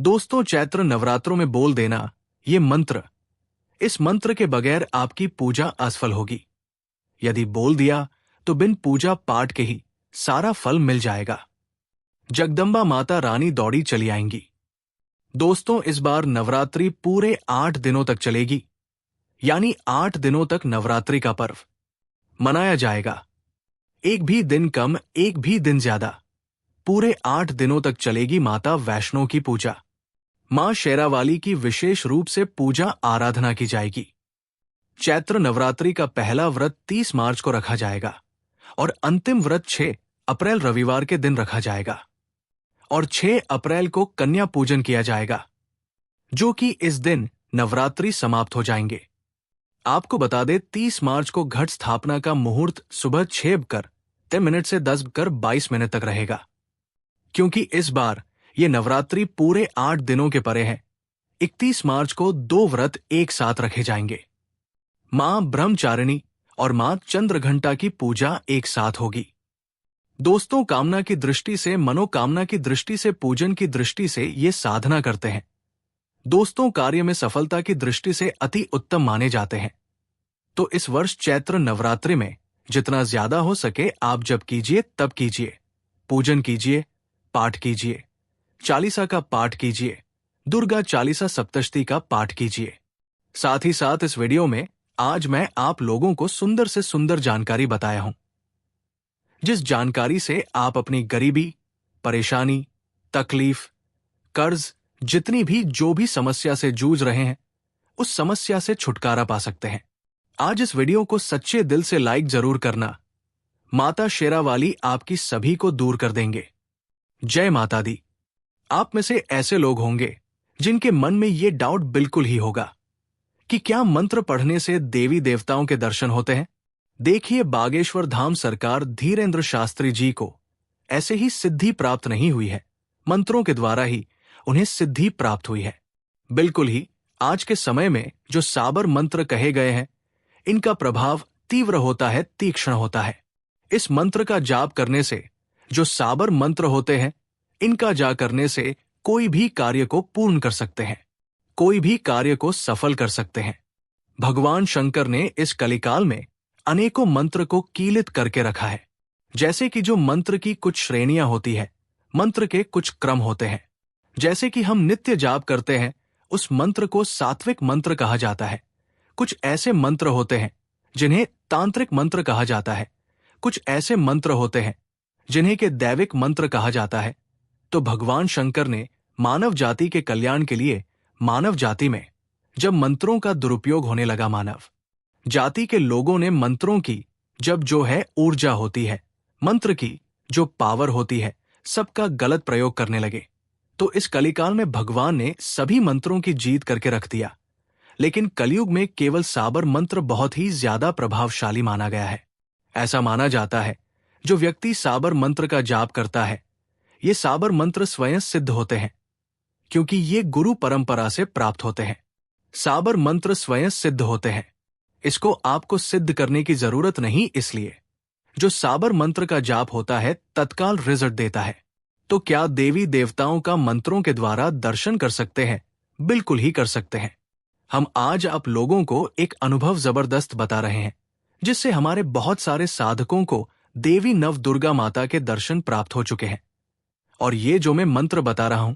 दोस्तों, चैत्र नवरात्रों में बोल देना ये मंत्र, इस मंत्र के बगैर आपकी पूजा असफल होगी। यदि बोल दिया तो बिन पूजा पाठ के ही सारा फल मिल जाएगा। जगदम्बा माता रानी दौड़ी चली आएंगी। दोस्तों, इस बार नवरात्रि पूरे 8 दिनों तक चलेगी, यानी 8 दिनों तक नवरात्रि का पर्व मनाया जाएगा। एक भी दिन कम, एक भी दिन ज्यादा, पूरे 8 दिनों तक चलेगी माता वैष्णो की पूजा। मां शेरावाली की विशेष रूप से पूजा आराधना की जाएगी। चैत्र नवरात्रि का पहला व्रत 30 मार्च को रखा जाएगा और अंतिम व्रत 6 अप्रैल रविवार के दिन रखा जाएगा और 6 अप्रैल को कन्या पूजन किया जाएगा, जो कि इस दिन नवरात्रि समाप्त हो जाएंगे। आपको बता दें, 30 मार्च को घट स्थापना का मुहूर्त सुबह 6:10 से 10:22 तक रहेगा। क्योंकि इस बार ये नवरात्रि पूरे 8 दिनों के परे है, 31 मार्च को 2 व्रत एक साथ रखे जाएंगे। मां ब्रह्मचारिणी और मां चंद्रघंटा की पूजा एक साथ होगी। दोस्तों, कामना की दृष्टि से, मनोकामना की दृष्टि से, पूजन की दृष्टि से ये साधना करते हैं। दोस्तों, कार्य में सफलता की दृष्टि से अति उत्तम माने जाते हैं। तो इस वर्ष चैत्र नवरात्रि में जितना ज्यादा हो सके आप जप कीजिए, तप कीजिए, पूजन कीजिए, पाठ कीजिए, चालीसा का पाठ कीजिए, दुर्गा चालीसा सप्तशती का पाठ कीजिए। साथ ही साथ इस वीडियो में आज मैं आप लोगों को सुंदर से सुंदर जानकारी बताया हूं, जिस जानकारी से आप अपनी गरीबी, परेशानी, तकलीफ, कर्ज, जितनी भी जो भी समस्या से जूझ रहे हैं, उस समस्या से छुटकारा पा सकते हैं। आज इस वीडियो को सच्चे दिल से लाइक जरूर करना। माता शेरावाली आपकी सभी को दूर कर देंगे। जय माता दी। आप में से ऐसे लोग होंगे जिनके मन में ये डाउट बिल्कुल ही होगा कि क्या मंत्र पढ़ने से देवी देवताओं के दर्शन होते हैं। देखिए, बागेश्वर धाम सरकार धीरेन्द्र शास्त्री जी को ऐसे ही सिद्धि प्राप्त नहीं हुई है, मंत्रों के द्वारा ही उन्हें सिद्धि प्राप्त हुई है। बिल्कुल ही आज के समय में जो साबर मंत्र कहे गए हैं, इनका प्रभाव तीव्र होता है, तीक्ष्ण होता है। इस मंत्र का जाप करने से, जो साबर मंत्र होते हैं, इनका जा करने से कोई भी कार्य को पूर्ण कर सकते हैं, कोई भी कार्य को सफल कर सकते हैं। भगवान शंकर ने इस कलिकाल में अनेकों मंत्र को कीलित करके रखा है। जैसे कि जो मंत्र की कुछ श्रेणियां होती है, मंत्र के कुछ क्रम होते हैं। जैसे कि हम नित्य जाप करते हैं, उस मंत्र को सात्विक मंत्र कहा जाता है। कुछ ऐसे मंत्र होते हैं जिन्हें तांत्रिक मंत्र कहा जाता है। कुछ ऐसे मंत्र होते हैं जिन्हें के दैविक मंत्र कहा जाता है। तो भगवान शंकर ने मानव जाति के कल्याण के लिए, मानव जाति में जब मंत्रों का दुरुपयोग होने लगा, मानव जाति के लोगों ने मंत्रों की जब जो है ऊर्जा होती है, मंत्र की जो पावर होती है, सबका गलत प्रयोग करने लगे। तो इस कलिकाल में भगवान ने सभी मंत्रों की जीत करके रख दिया। लेकिन कलयुग में केवल साबर मंत्र बहुत ही ज्यादा प्रभावशाली माना गया है। ऐसा माना जाता है जो व्यक्ति साबर मंत्र का जाप करता है, ये साबर मंत्र स्वयं सिद्ध होते हैं, क्योंकि ये गुरु परंपरा से प्राप्त होते हैं। साबर मंत्र स्वयं सिद्ध होते हैं, इसको आपको सिद्ध करने की जरूरत नहीं। इसलिए जो साबर मंत्र का जाप होता है तत्काल रिजल्ट देता है। तो क्या देवी देवताओं का मंत्रों के द्वारा दर्शन कर सकते हैं? बिल्कुल ही कर सकते हैं। हम आज आप लोगों को एक अनुभव जबरदस्त बता रहे हैं, जिससे हमारे बहुत सारे साधकों को देवी नव दुर्गा माता के दर्शन प्राप्त हो चुके हैं। और ये जो मैं मंत्र बता रहा हूं,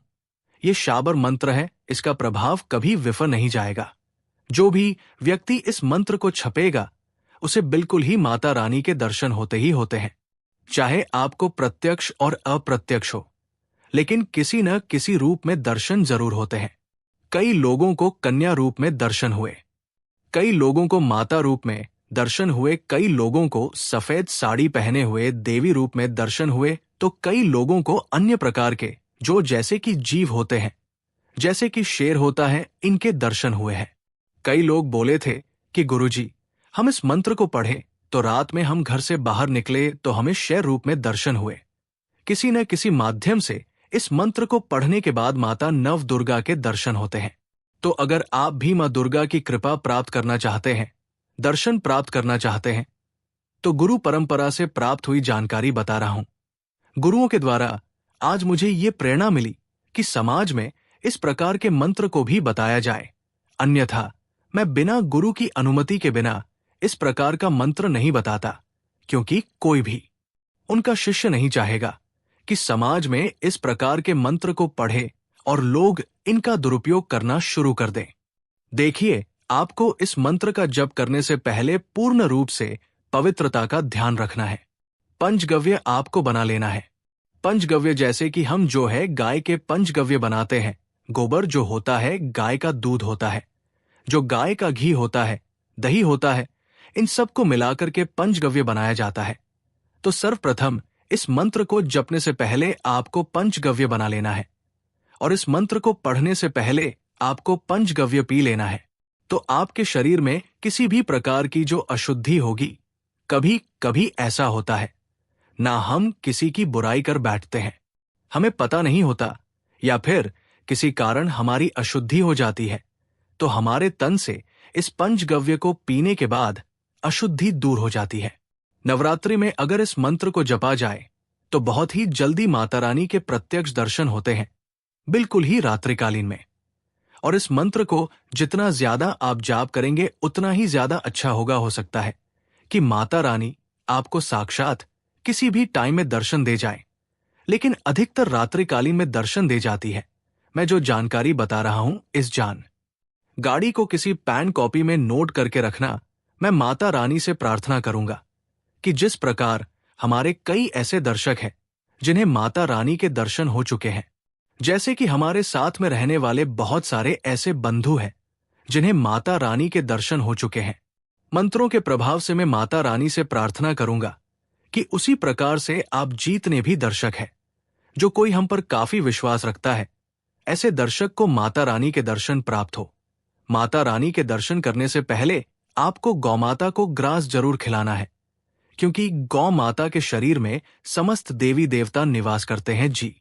ये शाबर मंत्र है, इसका प्रभाव कभी विफल नहीं जाएगा। जो भी व्यक्ति इस मंत्र को छपेगा, उसे बिल्कुल ही माता रानी के दर्शन होते ही होते हैं। चाहे आपको प्रत्यक्ष और अप्रत्यक्ष हो, लेकिन किसी न किसी रूप में दर्शन जरूर होते हैं। कई लोगों को कन्या रूप में दर्शन हुए, कई लोगों को माता रूप में दर्शन हुए, कई लोगों को सफेद साड़ी पहने हुए देवी रूप में दर्शन हुए, तो कई लोगों को अन्य प्रकार के जो जैसे कि जीव होते हैं, जैसे कि शेर होता है, इनके दर्शन हुए हैं। कई लोग बोले थे कि गुरुजी, हम इस मंत्र को पढ़े तो रात में हम घर से बाहर निकले तो हमें शेर रूप में दर्शन हुए। किसी न किसी माध्यम से इस मंत्र को पढ़ने के बाद माता नव दुर्गा के दर्शन होते हैं। तो अगर आप भी मां दुर्गा की कृपा प्राप्त करना चाहते हैं, दर्शन प्राप्त करना चाहते हैं, तो गुरु परंपरा से प्राप्त हुई जानकारी बता रहा हूं। गुरुओं के द्वारा आज मुझे ये प्रेरणा मिली कि समाज में इस प्रकार के मंत्र को भी बताया जाए। अन्यथा मैं बिना गुरु की अनुमति के बिना इस प्रकार का मंत्र नहीं बताता, क्योंकि कोई भी उनका शिष्य नहीं चाहेगा कि समाज में इस प्रकार के मंत्र को पढ़े और लोग इनका दुरुपयोग करना शुरू कर दें। देखिए, आपको इस मंत्र का जप करने से पहले पूर्ण रूप से पवित्रता का ध्यान रखना है। पंचगव्य आपको बना लेना है। पंचगव्य जैसे कि हम जो है गाय के पंचगव्य बनाते हैं। गोबर जो होता है गाय का दूध होता है, जो गाय का घी होता है, दही होता है, इन सबको मिलाकर के पंचगव्य बनाया जाता है। तो सर्वप्रथम इस मंत्र को जपने से पहले आपको पंचगव्य बना लेना है और इस मंत्र को पढ़ने से पहले आपको पंचगव्य पी लेना है। तो आपके शरीर में किसी भी प्रकार की जो अशुद्धि होगी, कभी कभी ऐसा होता है ना, हम किसी की बुराई कर बैठते हैं, हमें पता नहीं होता, या फिर किसी कारण हमारी अशुद्धि हो जाती है, तो हमारे तन से इस पंचगव्य को पीने के बाद अशुद्धि दूर हो जाती है। नवरात्रि में अगर इस मंत्र को जपा जाए तो बहुत ही जल्दी माता रानी के प्रत्यक्ष दर्शन होते हैं, बिल्कुल ही रात्रिकालीन में। और इस मंत्र को जितना ज्यादा आप जाप करेंगे उतना ही ज्यादा अच्छा हो सकता है कि माता रानी आपको साक्षात किसी भी टाइम में दर्शन दे जाए, लेकिन अधिकतर रात्रिकालीन में दर्शन दे जाती है। मैं जो जानकारी बता रहा हूं इस गाड़ी को किसी पैन कॉपी में नोट करके रखना। मैं माता रानी से प्रार्थना करूंगा कि जिस प्रकार हमारे कई ऐसे दर्शक हैं जिन्हें माता रानी के दर्शन हो चुके हैं, जैसे कि हमारे साथ में रहने वाले बहुत सारे ऐसे बंधु हैं जिन्हें माता रानी के दर्शन हो चुके हैं, मंत्रों के प्रभाव से मैं माता रानी से प्रार्थना करूंगा कि उसी प्रकार से आप जितने भी दर्शक हैं, जो कोई हम पर काफी विश्वास रखता है, ऐसे दर्शक को माता रानी के दर्शन प्राप्त हो। माता रानी के दर्शन करने से पहले आपको गौ माता को ग्रास जरूर खिलाना है, क्योंकि गौ माता के शरीर में समस्त देवी देवता निवास करते हैं जी।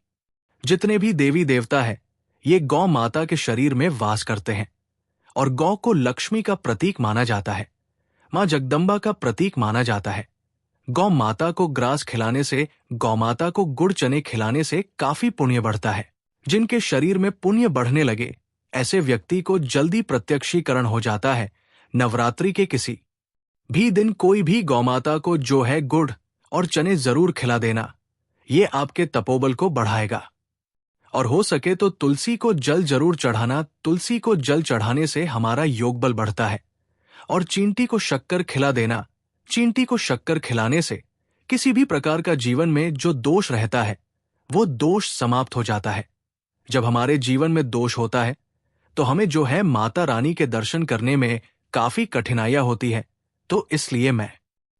जितने भी देवी देवता है ये गौ माता के शरीर में वास करते हैं और गौ को लक्ष्मी का प्रतीक माना जाता है, मां जगदम्बा का प्रतीक माना जाता है। गौ माता को ग्रास खिलाने से, गौ माता को गुड़ चने खिलाने से काफी पुण्य बढ़ता है। जिनके शरीर में पुण्य बढ़ने लगे ऐसे व्यक्ति को जल्दी प्रत्यक्षीकरण हो जाता है। नवरात्रि के किसी भी दिन कोई भी गौ माता को जो है गुड़ और चने जरूर खिला देना, ये आपके तपोबल को बढ़ाएगा। और हो सके तो तुलसी को जल जरूर चढ़ाना। तुलसी को जल चढ़ाने से हमारा योग बल बढ़ता है। और चींटी को शक्कर खिला देना। चींटी को शक्कर खिलाने से किसी भी प्रकार का जीवन में जो दोष रहता है वो दोष समाप्त हो जाता है। जब हमारे जीवन में दोष होता है तो हमें जो है माता रानी के दर्शन करने में काफी कठिनाइयां होती है। तो इसलिए मैं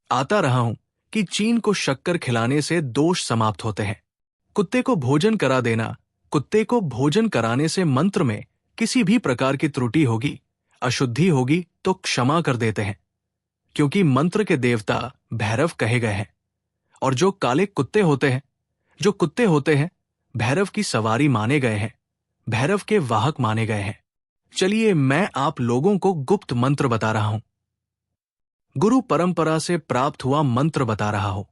आता रहा हूं कि चीन को शक्कर खिलाने से दोष समाप्त होते हैं। कुत्ते को भोजन करा देना। कुत्ते को भोजन कराने से मंत्र में किसी भी प्रकार की त्रुटि होगी, अशुद्धि होगी तो क्षमा कर देते हैं, क्योंकि मंत्र के देवता भैरव कहे गए हैं। और जो काले कुत्ते होते हैं, जो कुत्ते होते हैं, भैरव की सवारी माने गए हैं, भैरव के वाहक माने गए हैं। चलिए मैं आप लोगों को गुप्त मंत्र बता रहा हूं, गुरु परंपरा से प्राप्त हुआ मंत्र बता रहा हूं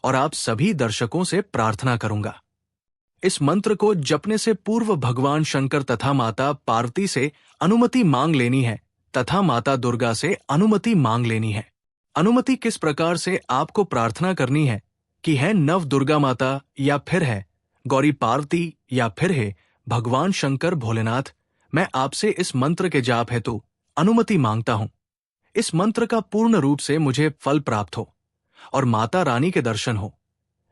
और आप सभी दर्शकों से प्रार्थना करूंगा। इस मंत्र को जपने से पूर्व भगवान शंकर तथा माता पार्वती से अनुमति मांग लेनी है तथा माता दुर्गा से अनुमति मांग लेनी है। अनुमति किस प्रकार से आपको प्रार्थना करनी है कि है नव दुर्गा माता या फिर है गौरी पार्वती या फिर है भगवान शंकर भोलेनाथ, मैं आपसे इस मंत्र के जाप हेतु अनुमति मांगता हूं। इस मंत्र का पूर्ण रूप से मुझे फल प्राप्त हो और माता रानी के दर्शन हो,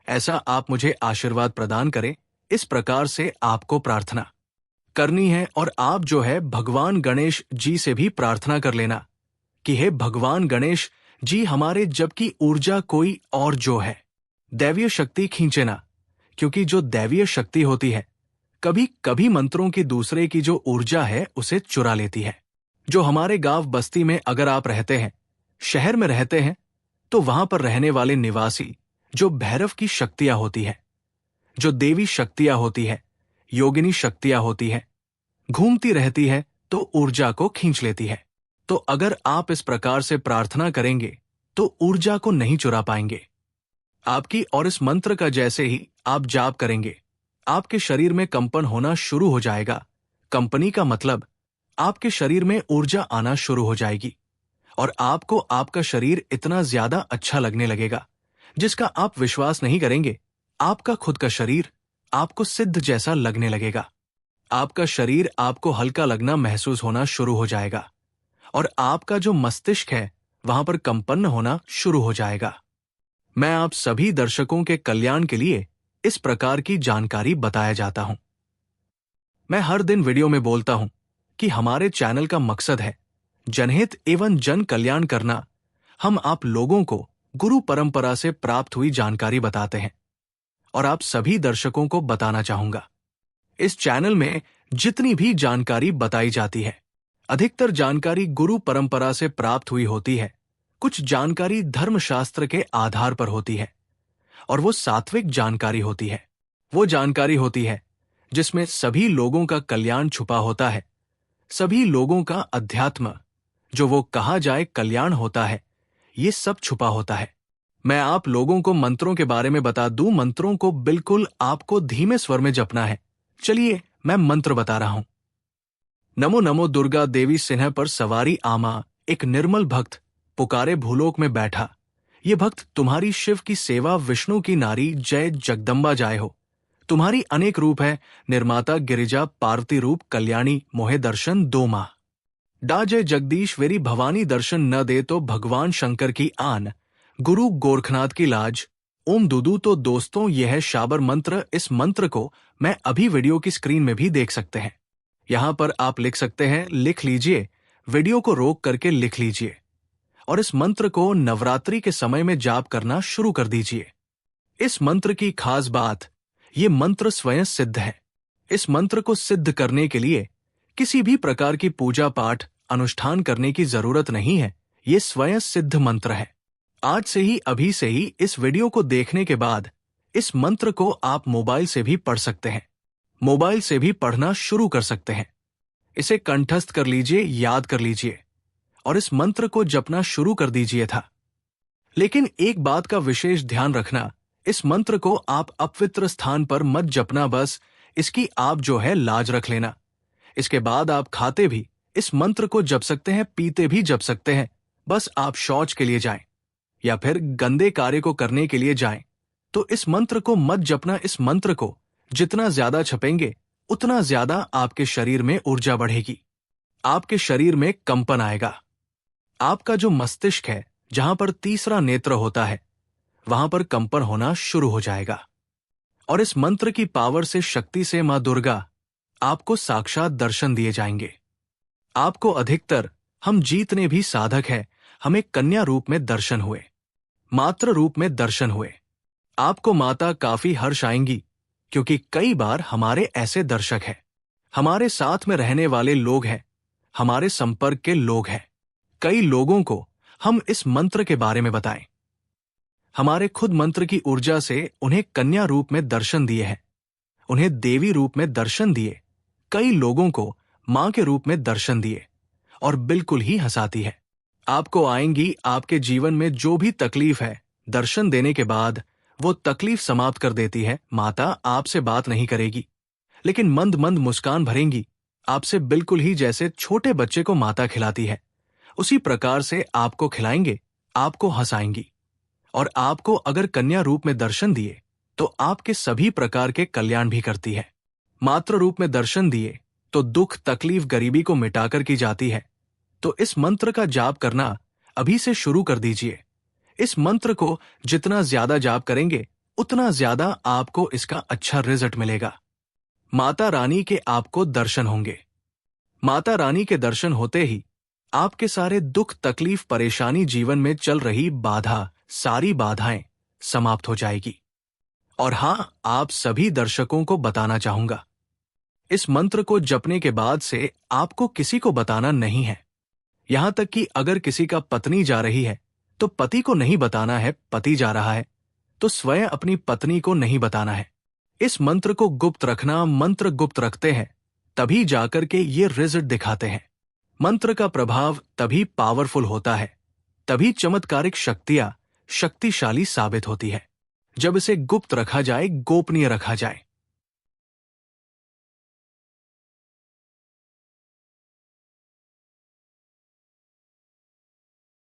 ऐसा आप मुझे आशीर्वाद प्रदान करें। इस प्रकार से आपको प्रार्थना करनी है। और आप जो है भगवान गणेश जी से भी प्रार्थना कर लेना कि हे भगवान गणेश जी, हमारे जब की ऊर्जा कोई और जो है दैवीय शक्ति खींचे ना, क्योंकि जो दैवीय शक्ति होती है कभी कभी मंत्रों की दूसरे की जो ऊर्जा है उसे चुरा लेती है। जो हमारे गांव बस्ती में अगर आप रहते हैं, शहर में रहते हैं, तो वहां पर रहने वाले निवासी जो भैरव की शक्तियां होती है, जो देवी शक्तियां होती है, योगिनी शक्तियां होती है, घूमती रहती है तो ऊर्जा को खींच लेती है। तो अगर आप इस प्रकार से प्रार्थना करेंगे तो ऊर्जा को नहीं चुरा पाएंगे आपकी। और इस मंत्र का जैसे ही आप जाप करेंगे आपके शरीर में कंपन होना शुरू हो जाएगा कंपनी का मतलब आपके शरीर में ऊर्जा आना शुरू हो जाएगी और आपको आपका शरीर इतना ज्यादा अच्छा लगने लगेगा जिसका आप विश्वास नहीं करेंगे। आपका खुद का शरीर आपको सिद्ध जैसा लगने लगेगा। आपका शरीर आपको हल्का लगना महसूस होना शुरू हो जाएगा और आपका जो मस्तिष्क है वहां पर कंपन होना शुरू हो जाएगा। मैं आप सभी दर्शकों के कल्याण के लिए इस प्रकार की जानकारी बताया जाता हूं। मैं हर दिन वीडियो में बोलता हूं कि हमारे चैनल का मकसद है जनहित एवं जन कल्याण करना। हम आप लोगों को गुरु परंपरा से प्राप्त हुई जानकारी बताते हैं और आप सभी दर्शकों को बताना चाहूंगा। इस चैनल में जितनी भी जानकारी बताई जाती है अधिकतर जानकारी गुरु परंपरा से प्राप्त हुई होती है। कुछ जानकारी धर्मशास्त्र के आधार पर होती है और वो सात्विक जानकारी होती है। वो जानकारी होती है जिसमें सभी लोगों का कल्याण छुपा होता है, सभी लोगों का अध्यात्म जो वो कहा जाए कल्याण होता है, ये सब छुपा होता है। मैं आप लोगों को मंत्रों के बारे में बता दूं। मंत्रों को बिल्कुल आपको धीमे स्वर में जपना है। चलिए मैं मंत्र बता रहा हूं। नमो नमो दुर्गा देवी सिन्ह पर सवारी आमा, एक निर्मल भक्त पुकारे भूलोक में बैठा। ये भक्त तुम्हारी शिव की सेवा, विष्णु की नारी, जय जगदम्बा जाय हो। तुम्हारी अनेक रूप है, निर्माता गिरिजा, पार्वती रूप, कल्याणी, मोहे दर्शन दो माँ। डा जय जगदीश वेरी भवानी दर्शन न दे तो भगवान शंकर की आन, गुरु गोरखनाथ की लाज। ओम दुदू। तो दोस्तों यह है शाबर मंत्र। इस मंत्र को मैं अभी वीडियो की स्क्रीन में भी देख सकते हैं। यहां पर आप लिख सकते हैं, लिख लीजिए, वीडियो को रोक करके लिख लीजिए और इस मंत्र को नवरात्रि के समय में जाप करना शुरू कर दीजिए। इस मंत्र की खास बात, ये मंत्र स्वयं सिद्ध है। इस मंत्र को सिद्ध करने के लिए किसी भी प्रकार की पूजा पाठ अनुष्ठान करने की जरूरत नहीं है। ये स्वयं सिद्ध मंत्र है। आज से ही, अभी से ही इस वीडियो को देखने के बाद इस मंत्र को आप मोबाइल से भी पढ़ सकते हैं, मोबाइल से भी पढ़ना शुरू कर सकते हैं। इसे कंठस्थ कर लीजिए, याद कर लीजिए और इस मंत्र को जपना शुरू कर दीजिए था। लेकिन एक बात का विशेष ध्यान रखना, इस मंत्र को आप अपवित्र स्थान पर मत जपना। बस इसकी आप जो है लाज रख लेना। इसके बाद आप खाते भी इस मंत्र को जप सकते हैं, पीते भी जप सकते हैं। बस आप शौच के लिए जाएं या फिर गंदे कार्य को करने के लिए जाएं तो इस मंत्र को मत जपना। इस मंत्र को जितना ज्यादा छपेंगे उतना ज्यादा आपके शरीर में ऊर्जा बढ़ेगी, आपके शरीर में कंपन आएगा। आपका जो मस्तिष्क है, जहां पर तीसरा नेत्र होता है, वहां पर कंपन होना शुरू हो जाएगा और इस मंत्र की पावर से, शक्ति से मां दुर्गा आपको साक्षात दर्शन दिए जाएंगे। आपको अधिकतर हम जितने भी साधक हैं, हमें कन्या रूप में दर्शन हुए, मात्र रूप में दर्शन हुए। आपको माता काफी हर्ष आएंगी क्योंकि कई बार हमारे ऐसे दर्शक हैं, हमारे साथ में रहने वाले लोग हैं, हमारे संपर्क के लोग हैं। कई लोगों को हम इस मंत्र के बारे में बताएं। हमारे खुद मंत्र की ऊर्जा से उन्हें कन्या रूप में दर्शन दिए हैं, उन्हें देवी रूप में दर्शन दिए, कई लोगों को मां के रूप में दर्शन दिए और बिल्कुल ही हंसाती है। आपको आएंगी, आपके जीवन में जो भी तकलीफ है, दर्शन देने के बाद वो तकलीफ समाप्त कर देती है। माता आपसे बात नहीं करेगी लेकिन मंद मंद मुस्कान भरेंगी, आपसे बिल्कुल ही जैसे छोटे बच्चे को माता खिलाती है उसी प्रकार से आपको खिलाएंगे, आपको हंसाएंगी। और आपको अगर कन्या रूप में दर्शन दिए तो आपके सभी प्रकार के कल्याण भी करती है। मात्र रूप में दर्शन दिए तो दुख, तकलीफ, गरीबी को मिटाकर की जाती है। तो इस मंत्र का जाप करना अभी से शुरू कर दीजिए। इस मंत्र को जितना ज्यादा जाप करेंगे उतना ज्यादा आपको इसका अच्छा रिजल्ट मिलेगा। माता रानी के आपको दर्शन होंगे। माता रानी के दर्शन होते ही आपके सारे दुख, तकलीफ, परेशानी, जीवन में चल रही बाधा, सारी बाधाएं समाप्त हो जाएगी। और हां, आप सभी दर्शकों को बताना चाहूंगा, इस मंत्र को जपने के बाद से आपको किसी को बताना नहीं है। यहां तक कि अगर किसी का पत्नी जा रही है तो पति को नहीं बताना है, पति जा रहा है तो स्वयं अपनी पत्नी को नहीं बताना है। इस मंत्र को गुप्त रखना। मंत्र गुप्त रखते हैं तभी जाकर के ये रिजल्ट दिखाते हैं। मंत्र का प्रभाव तभी पावरफुल होता है, तभी चमत्कारिक शक्तियां शक्तिशाली साबित होती है जब इसे गुप्त रखा जाए, गोपनीय रखा जाए।